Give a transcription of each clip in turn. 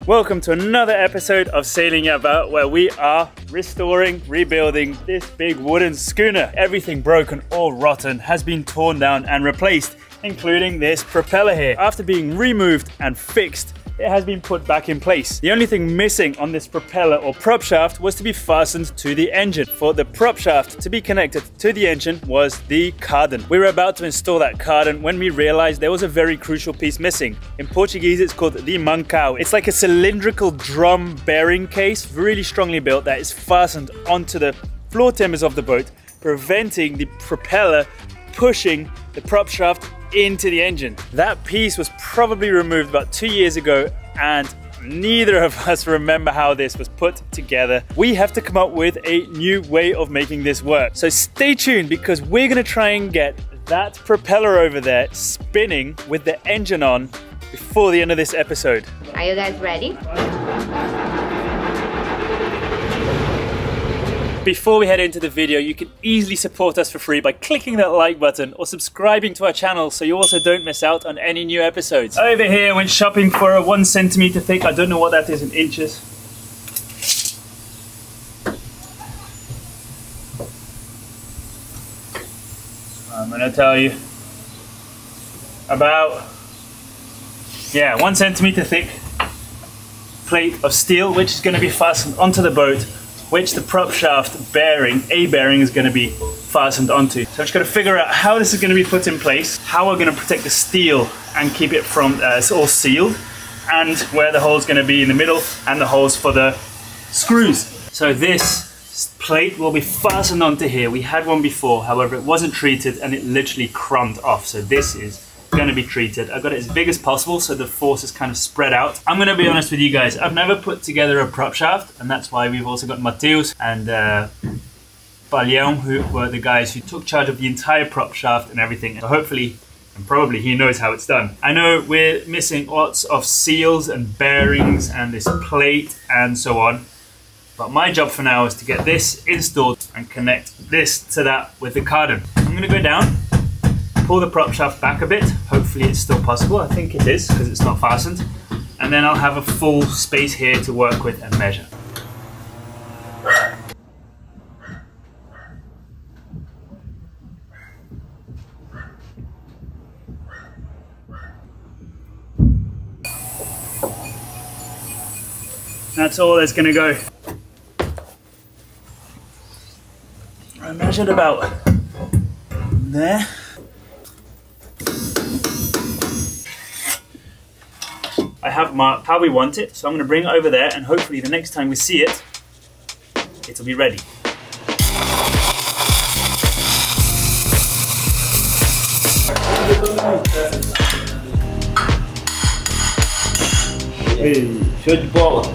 Welcome to another episode of Sailing Yabá, where we are restoring, rebuilding this big wooden schooner. Everything broken or rotten has been torn down and replaced, including this propeller here. After being removed and fixed, it has been put back in place. The only thing missing on this propeller or prop shaft was to be fastened to the engine. For the prop shaft to be connected to the engine was the cardan. We were about to install that cardan when we realized there was a very crucial piece missing. In Portuguese, it's called the mancao. It's like a cylindrical drum bearing case, really strongly built, that is fastened onto the floor timbers of the boat, preventing the propeller pushing the prop shaft into the engine. That piece was probably removed about 2 years ago, and neither of us remember how this was put together. We have to come up with a new way of making this work. So stay tuned, because we're gonna try and get that propeller over there spinning with the engine on before the end of this episode. Are you guys ready? Before we head into the video, you can easily support us for free by clicking that like button or subscribing to our channel so you also don't miss out on any new episodes. Over here, I went shopping for a 1 centimeter thick, I don't know what that is in inches. I'm gonna tell you about, 1 centimeter thick plate of steel, which is gonna be fastened onto the boat, which the prop shaft bearing, A bearing, is going to be fastened onto. So I'm just going to figure out how this is going to be put in place, how we're going to protect the steel and keep it from it's all sealed, and where the hole's going to be in the middle and the holes for the screws. So this plate will be fastened onto here. We had one before, however it wasn't treated and it literally crumbed off. So this is going to be treated. I've got it as big as possible so the force is kind of spread out. I'm going to be honest with you guys, I've never put together a prop shaft, and that's why we've also got Mateus and Leão, who were the guys who took charge of the entire prop shaft and everything. So hopefully and probably he knows how it's done. I know we're missing lots of seals and bearings and this plate and so on, but my job for now is to get this installed and connect this to that with the cardan. I'm going to go down, pull the prop shaft back a bit. Hopefully it's still possible. I think it is, because it's not fastened. And then I'll have a full space here to work with and measure. That's all that's gonna go. I measured about there. I have marked how we want it, so I'm going to bring it over there, and hopefully the next time we see it, it'll be ready. Hey, show de bola.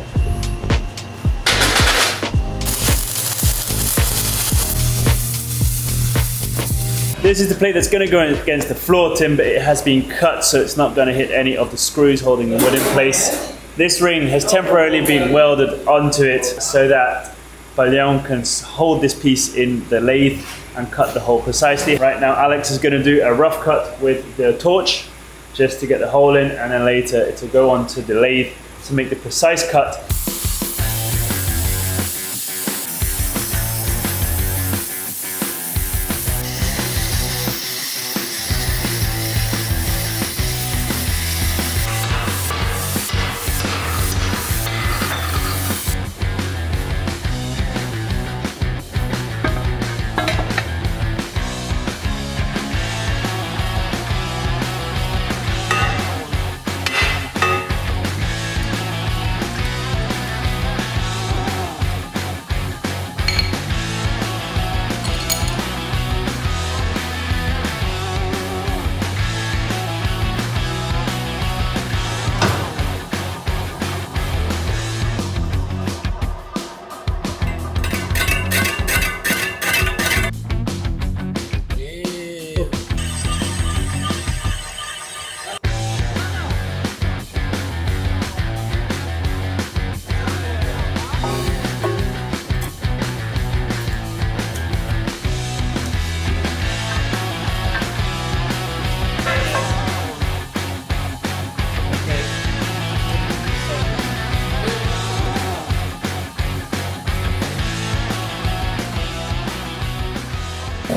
This is the plate that's going to go against the floor timber. It has been cut so it's not going to hit any of the screws holding the wood in place. This ring has temporarily been welded onto it so that Leão can hold this piece in the lathe and cut the hole precisely. Right now Alex is going to do a rough cut with the torch just to get the hole in, and then later it will go onto the lathe to make the precise cut.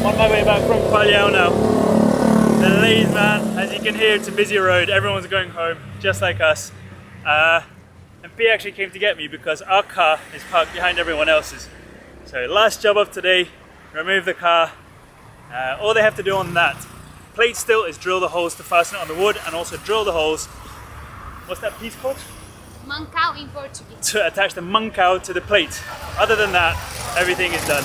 On my way back from Paglião now. The lathe, man, as you can hear, it's a busy road. Everyone's going home, just like us. And P actually came to get me because our car is parked behind everyone else's. So last job of today, remove the car. All they have to do on that plate still is drill the holes to fasten it on the wood, and also drill the holes. What's that piece called? Mancao in Portuguese. To attach the mancao to the plate. Other than that, everything is done.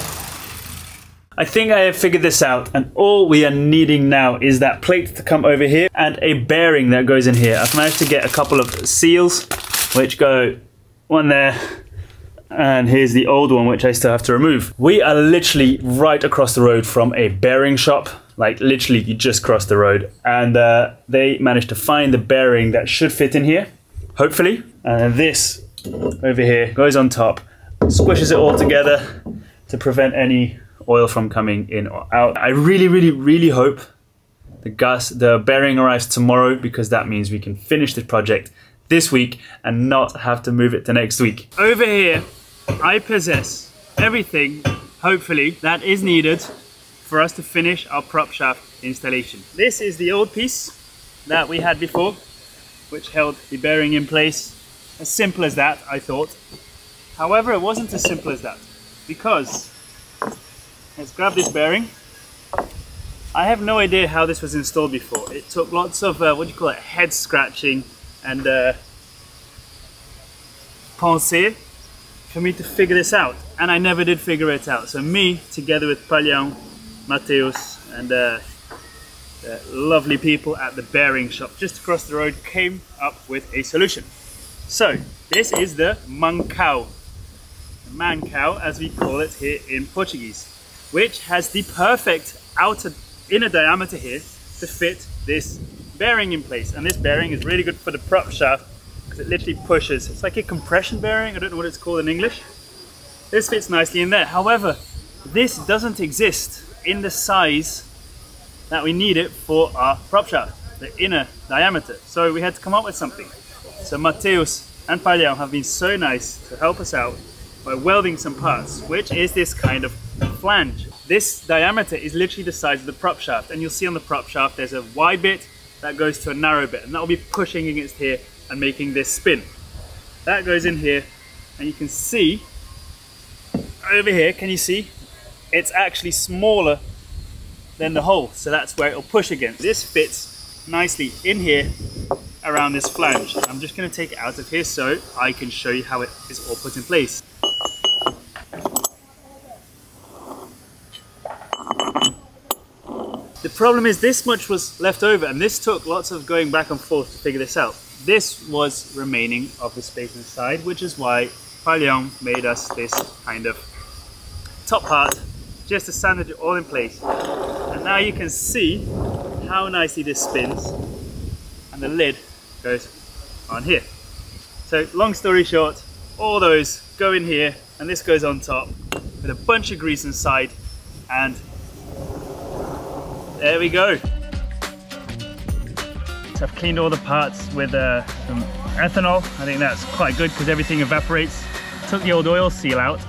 I think I have figured this out, and all we are needing now is that plate to come over here and a bearing that goes in here. I've managed to get a couple of seals which go one there, and here's the old one which I still have to remove. We are literally right across the road from a bearing shop. Like literally you just cross the road, and they managed to find the bearing that should fit in here, hopefully. And this over here goes on top, squishes it all together to prevent any oil from coming in or out. I really hope the bearing arrives tomorrow, because that means we can finish the project this week and not have to move it to next week. Over here I possess everything, hopefully, that is needed for us to finish our prop shaft installation. This is the old piece that we had before, which held the bearing in place. As simple as that, I thought. However, it wasn't as simple as that, because let's grab this bearing. I have no idea how this was installed before. It took lots of, head scratching and pensée for me to figure this out. And I never did figure it out. So me, together with Paglião, Mateus, and the lovely people at the bearing shop just across the road, came up with a solution. So this is the mancao, as we call it here in Portuguese, which has the perfect inner diameter here to fit this bearing in place. And this bearing is really good for the prop shaft because it literally pushes. It's like a compression bearing, I don't know what it's called in English. This fits nicely in there. However, this doesn't exist in the size that we need it for our prop shaft, the inner diameter. So we had to come up with something. So Mateus and Paglião have been so nice to help us out by welding some parts, which is this kind of flange. This diameter is literally the size of the prop shaft, and you'll see on the prop shaft there's a wide bit that goes to a narrow bit, and that will be pushing against here and making this spin. That goes in here, and you can see over here, can you see? It's actually smaller than the hole, so that's where it'll push against. This fits nicely in here around this flange. I'm just going to take it out of here so I can show you how it is all put in place. The problem is this much was left over, and this took lots of going back and forth to figure this out. This was remaining of the space inside, which is why Paglião made us this kind of top part just to sandwich it all in place. And now you can see how nicely this spins, and the lid goes on here. So long story short, all those go in here, and this goes on top with a bunch of grease inside, and there we go. So I've cleaned all the parts with some ethanol. I think that's quite good because everything evaporates. Took the old oil seal out,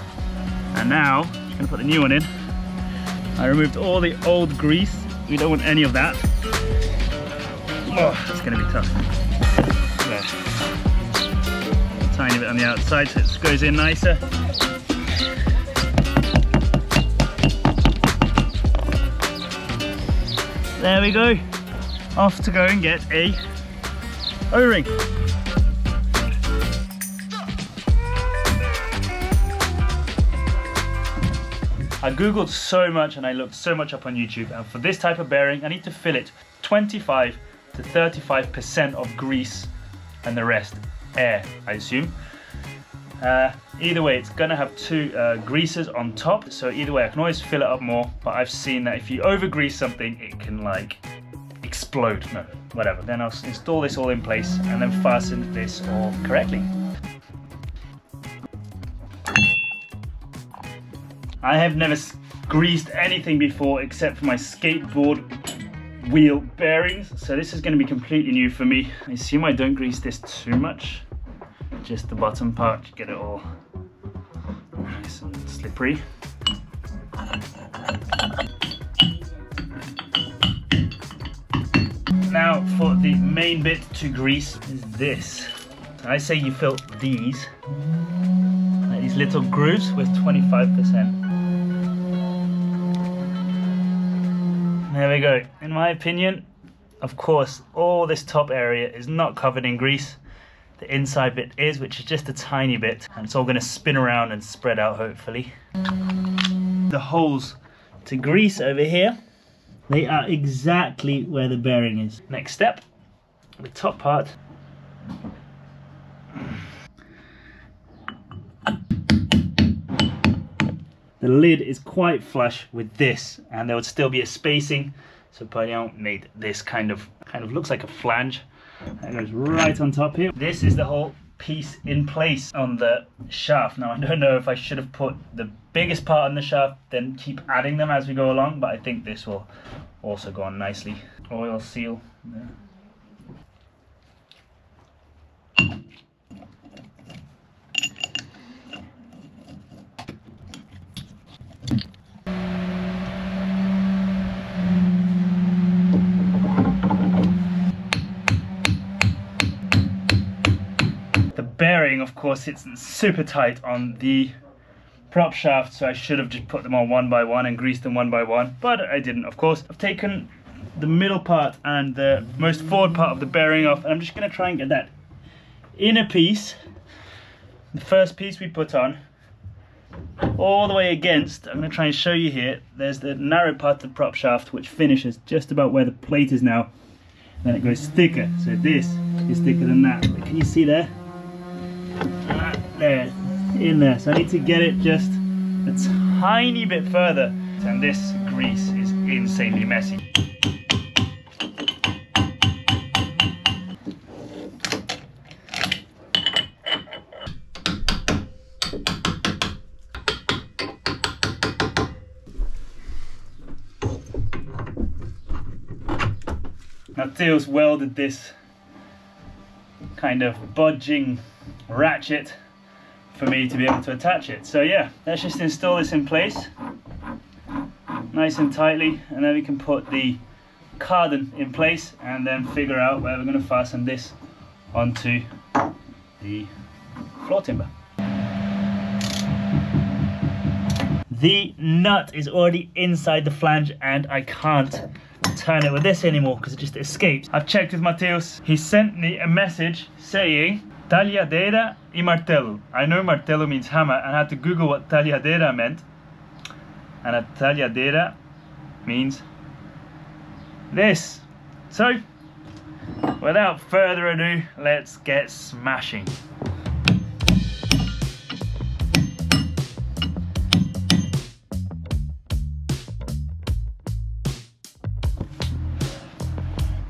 and now I'm just gonna put the new one in. I removed all the old grease. We don't want any of that. Oh, it's gonna be tough. There. A tiny bit on the outside so it goes in nicer. There we go. Off to go and get a O-ring. I googled so much and I looked so much up on YouTube, and for this type of bearing I need to fill it 25 to 35% of grease and the rest air, I assume. Either way, it's gonna have two greases on top, so either way I can always fill it up more, but I've seen that if you over grease something it can like explode. No, whatever. Then I'll install this all in place and then fasten this all correctly. I have never greased anything before except for my skateboard wheel bearings, so this is going to be completely new for me. I assume I don't grease this too much, just the bottom part to get it all nice and slippery. the main bit to grease is this. I say you fill these, like these little grooves, with 25%. There we go. In my opinion, of course, all this top area is not covered in grease. The inside bit is, which is just a tiny bit, and it's all going to spin around and spread out, hopefully. The holes to grease over here, they are exactly where the bearing is. Next step, the top part. The lid is quite flush with this, and there would still be a spacing, so Patron made this kind of looks like a flange. That goes right on top here. This is the whole piece in place on the shaft. Now I don't know if I should have put the biggest part on the shaft, then keep adding them as we go along, but I think this will also go on nicely. Oil seal there. Bearing, of course, sits super tight on the prop shaft, so I should have just put them on one by one and greased them one by one, but I didn't, of course. I've taken the middle part and the most forward part of the bearing off, and I'm just going to try and get that inner piece, the first piece we put on, all the way against. I'm going to try and show you here. There's the narrow part of the prop shaft which finishes just about where the plate is now, then it goes thicker, so this is thicker than that. Can you see there? There, in there. So I need to get it just a tiny bit further, and this grease is insanely messy. Now Theo's welded this kind of budging ratchet for me to be able to attach it. So yeah, let's just install this in place nice and tightly, and then we can put the cardan in place and then figure out where we're going to fasten this onto the floor timber. The nut is already inside the flange and I can't turn it with this anymore because it just escapes. I've checked with Mateus. He sent me a message saying talhadeira e martelo. I know martelo means hammer, and I had to Google what talhadeira meant. And a talhadeira means this. So, without further ado, let's get smashing.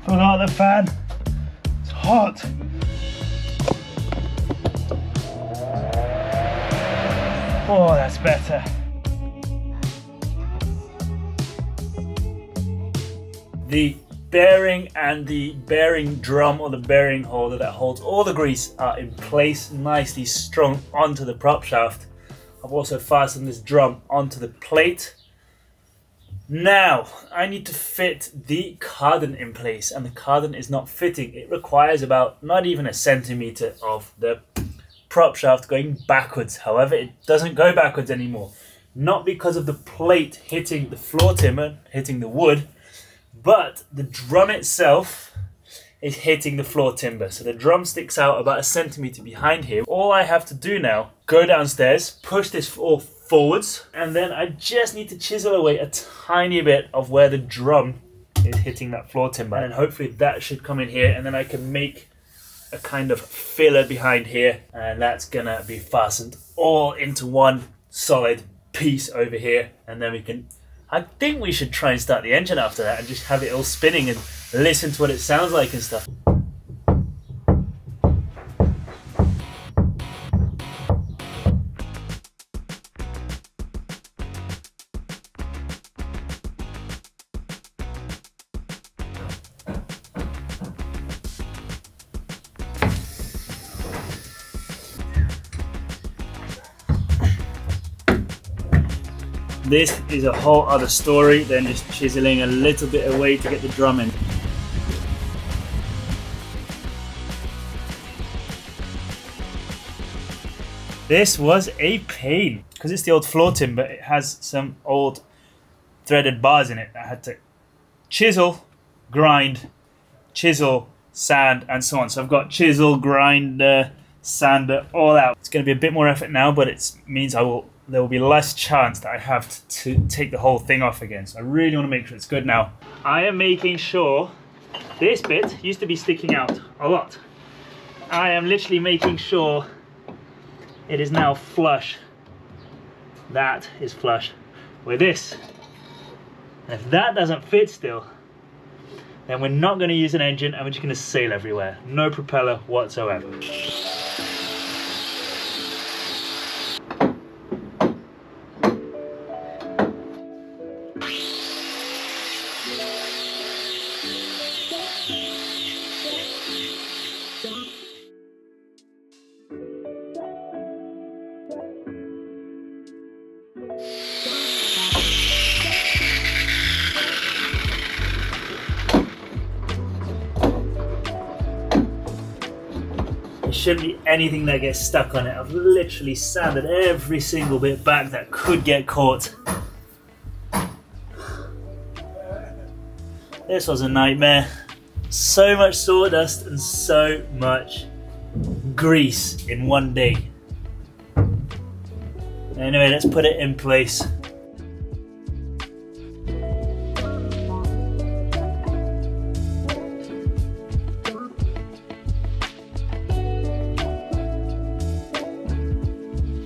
Forgot the fan. It's hot. Oh, that's better. The bearing and the bearing drum, or the bearing holder that holds all the grease, are in place nicely strung onto the prop shaft. I've also fastened this drum onto the plate. Now I need to fit the cardan in place, and the cardan is not fitting. It requires about not even a centimeter of the prop shaft going backwards. However, it doesn't go backwards anymore, not because of the plate hitting the floor timber, hitting the wood, but the drum itself is hitting the floor timber. So the drum sticks out about a centimeter behind here. All I have to do now, go downstairs, push this all forwards, and then I just need to chisel away a tiny bit of where the drum is hitting that floor timber, and hopefully that should come in here, and then I can make a kind of filler behind here, and that's gonna be fastened all into one solid piece over here, and then we can, I think we should try and start the engine after that and just have it all spinning and listen to what it sounds like and stuff. This is a whole other story than just chiseling a little bit away to get the drum in. This was a pain because it's the old floor timber. It has some old threaded bars in it. I had to chisel, grind, chisel, sand, and so on. So I've got chisel, grinder, sander, all out. It's going to be a bit more effort now, but it means there will be less chance that I have to take the whole thing off again. So I really want to make sure it's good now. I am making sure this bit used to be sticking out a lot. I am literally making sure it is now flush. That is flush with this. And if that doesn't fit still, then we're not going to use an engine and we're just going to sail everywhere. No propeller whatsoever. Shouldn't be anything that gets stuck on it. I've literally sanded every single bit back that could get caught. This was a nightmare. So much sawdust and so much grease in one day. Anyway, let's put it in place.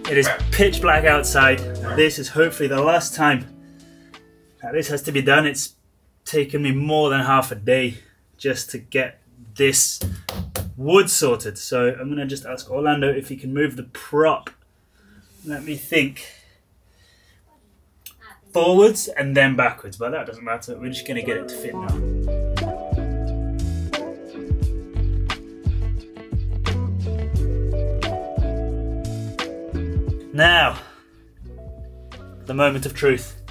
It is pitch black outside. This is hopefully the last time that this has to be done. It's taken me more than half a day just to get this wood sorted. So I'm going to just ask Orlando if he can move the prop. Let me think. Forwards and then backwards, but that doesn't matter. We're just going to get it to fit now. Now, the moment of truth.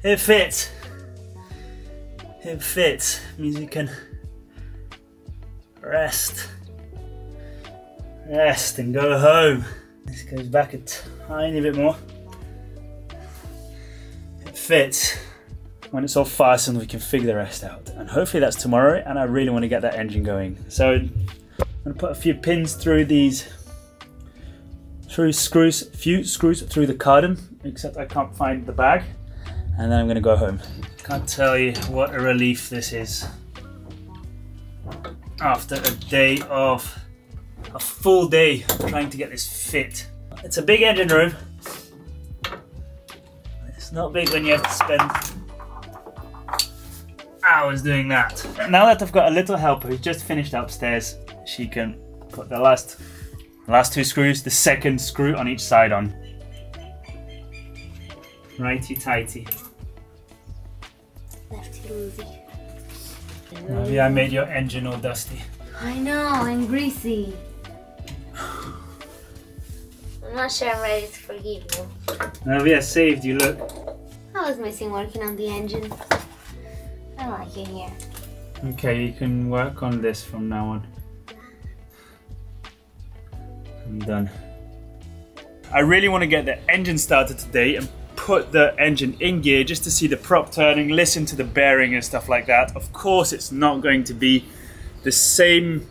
It fits. It fits. Means you can rest and go home. This goes back a tiny bit more. It fits. When it's all fastened, we can figure the rest out. And hopefully that's tomorrow, and I really want to get that engine going. So I'm going to put a few pins through these, few screws through the cardan, except I can't find the bag. And then I'm going to go home. Can't tell you what a relief this is. After a full day trying to get this fit. It's a big engine room. It's not big when you have to spend hours doing that. Now that I've got a little helper who's just finished upstairs, she can put the last two screws, the second screw on each side on. Righty tighty. Lefty loosey. Maybe I made your engine all dusty. I know, and greasy. I'm not sure I'm ready to forgive you. Maybe I saved you, look. I was missing working on the engine. I like it here. Okay, you can work on this from now on. I'm done. I really want to get the engine started today and put the engine in gear just to see the prop turning, listen to the bearing and stuff like that. Of course, it's not going to be the same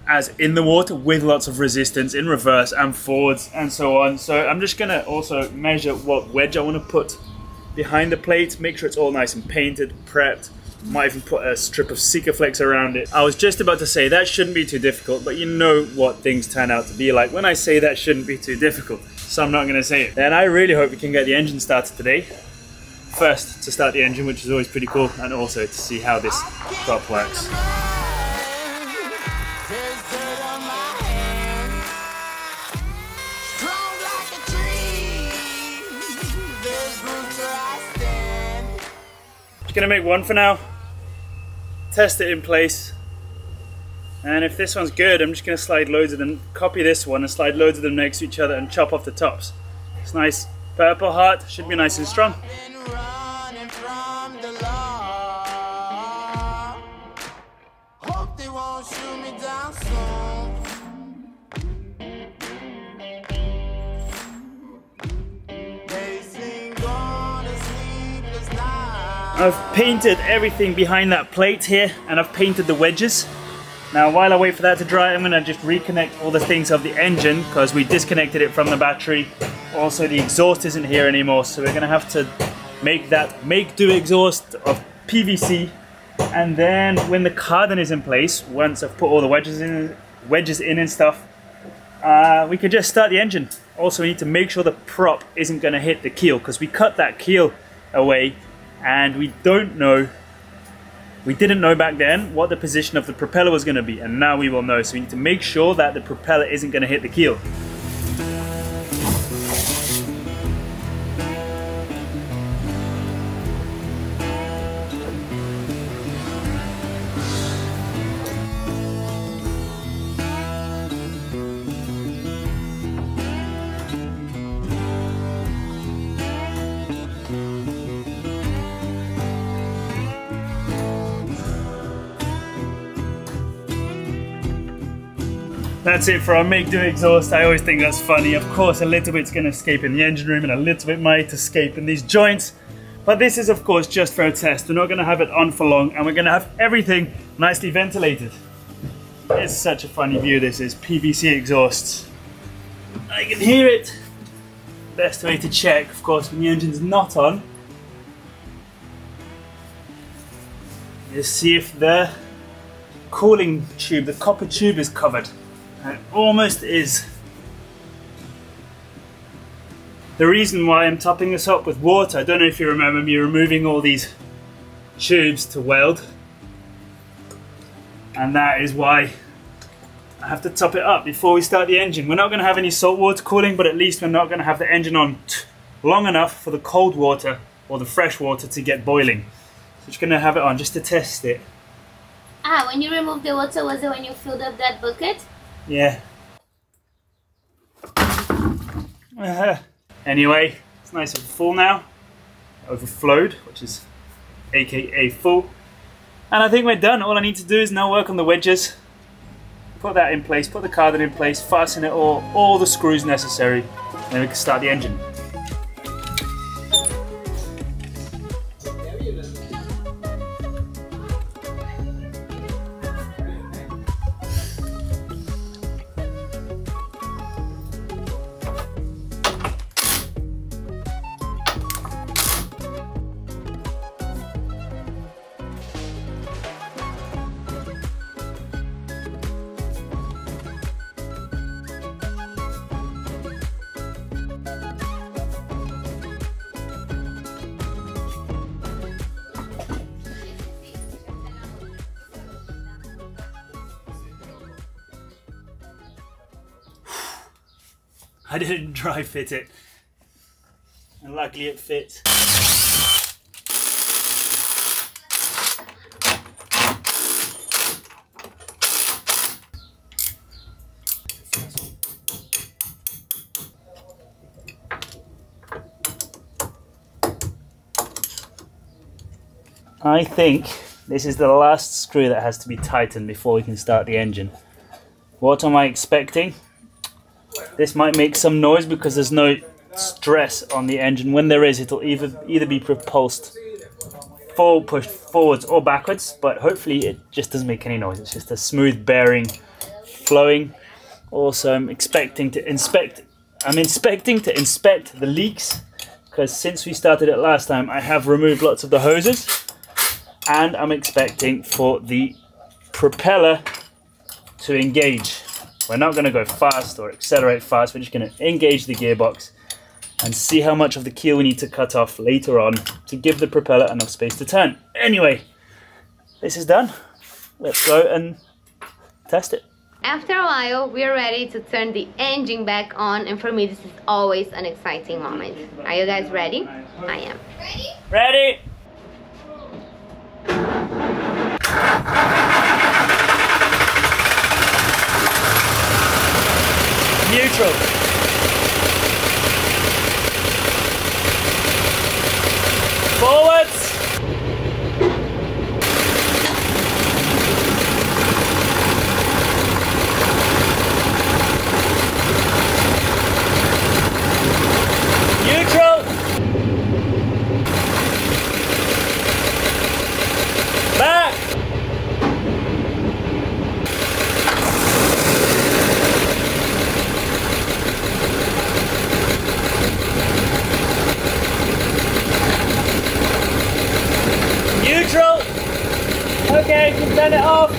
as in the water with lots of resistance in reverse and forwards and so on. So I'm just going to also measure what wedge I want to put behind the plate, make sure it's all nice and painted, prepped. Might even put a strip of Sikaflex around it. I was just about to say that shouldn't be too difficult, but you know what things turn out to be like when I say that shouldn't be too difficult, so I'm not going to say it. Then I really hope we can get the engine started today. First, to start the engine, which is always pretty cool, and also to see how this prop works. Gonna make one for now, test it in place, and if this one's good, I'm just gonna slide loads of them, copy this one and slide loads of them next to each other and chop off the tops. It's nice purple heart, should be nice and strong. I've painted everything behind that plate here, and I've painted the wedges. Now while I wait for that to dry, I'm going to just reconnect all the things of the engine, because we disconnected it from the battery. Also the exhaust isn't here anymore, so we're going to have to make that make-do exhaust of PVC. And then when the cardan is in place, once I've put all the wedges in and stuff, we could just start the engine. Also we need to make sure the prop isn't going to hit the keel, because we cut that keel away and we didn't know back then what the position of the propeller was going to be, and now we will know. So we need to make sure that the propeller isn't going to hit the keel. That's it for our make-do exhaust. I always think that's funny. Of course, a little bit's going to escape in the engine room and a little bit might escape in these joints. But this is, of course, just for a test. We're not going to have it on for long, and we're going to have everything nicely ventilated. It's such a funny view, this is. PVC exhausts. I can hear it. Best way to check, of course, when the engine's not on, is see if the cooling tube, the copper tube, is covered. It almost is. The reason why I'm topping this up with water, I don't know if you remember me removing all these tubes to weld, and that is why I have to top it up before we start the engine. We're not going to have any salt water cooling, but at least we're not going to have the engine on long enough for the cold water or the fresh water to get boiling. So just going to have it on just to test it. Ah, when you removed the water, was it when you filled up that bucket? Yeah. Anyway, it's nice and full now. Overflowed, which is aka full. And I think we're done. All I need to do is now work on the wedges. Put that in place, put the cardan in place, fasten it all the screws necessary, and then we can start the engine. I didn't dry fit it, and luckily it fits. I think this is the last screw that has to be tightened before we can start the engine. What am I expecting? This might make some noise because there's no stress on the engine. When there is, it'll either be propulsed pushed forwards or backwards, but hopefully it just doesn't make any noise. It's just a smooth bearing flowing. Also, I'm inspecting to inspect the leaks, because since we started it last time, I have removed lots of the hoses, and I'm expecting for the propeller to engage. We're not going to go fast or accelerate fast, we're just going to engage the gearbox and see how much of the keel we need to cut off later on to give the propeller enough space to turn. Anyway, this is done. Let's go and test it. After a while, we're ready to turn the engine back on, and for me this is always an exciting moment. Are you guys ready? I am. Ready? Ready! Neutral. Forwards. Neutral. Neutral! Okay, you can turn it off.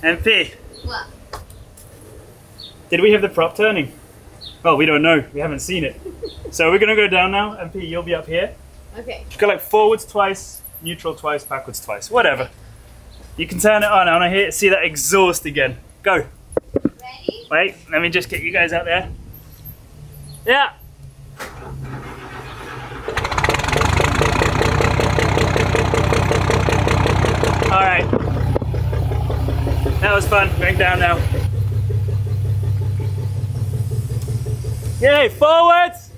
MP. What? Did we have the prop turning? Well, we don't know. We haven't seen it. So we're gonna go down now. MP, you'll be up here. Okay. Go like forwards twice, neutral twice, backwards twice. Whatever. You can turn it on. I want to see that exhaust again. Go. Ready? Wait, let me just get you guys out there. Yeah. All right. That was fun. Going down now. Yay, forwards!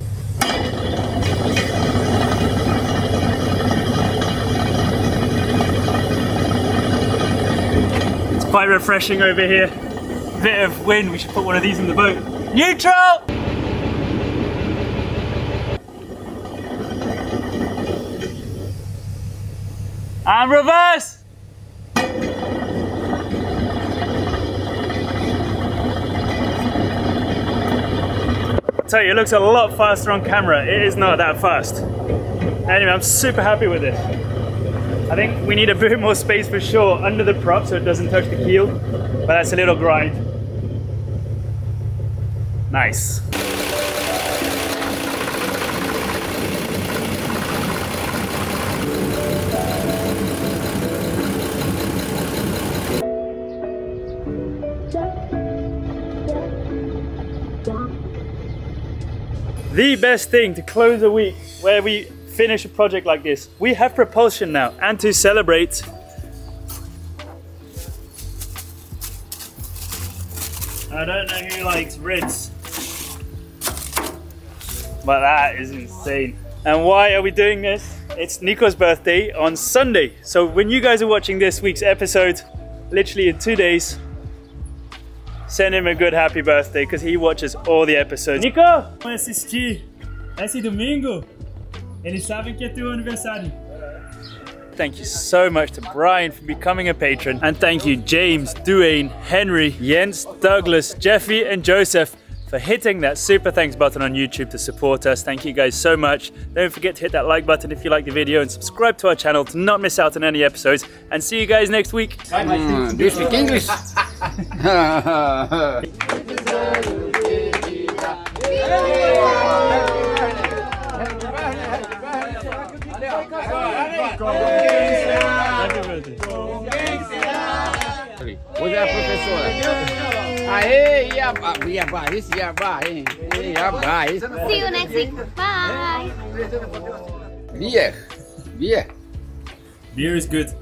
It's quite refreshing over here. Bit of wind, we should put one of these in the boat. Neutral! And reverse! I tell you, it looks a lot faster on camera. It is not that fast. Anyway, I'm super happy with this. I think we need a bit more space for sure under the prop so it doesn't touch the keel, but that's a little grind. Nice. The best thing to close a week where we finish a project like this, we have Propulsion now, and to celebrate, I don't know who likes Ritz, but that is insane. And why are we doing this? It's Nico's birthday on Sunday, so when you guys are watching this week's episode, literally in 2 days, send him a good happy birthday because he watches all the episodes. Nico, vamos assistir esse domingo. Eles sabem que é teu aniversário. Thank you so much to Brian for becoming a patron, and thank you James, Duane, Henry, Jens, Douglas, Jeffy and Joseph for hitting that super thanks button on YouTube to support us. Thank you guys so much. Don't forget to hit that like button if you like the video and subscribe to our channel to not miss out on any episodes, and see you guys next week. Do you speak English? Hoje é a professora. Aê, Yabá, Yabá, esse Yabá, hein? Yabá, esse. See you next week. Bye. Beer. Beer. Beer is good.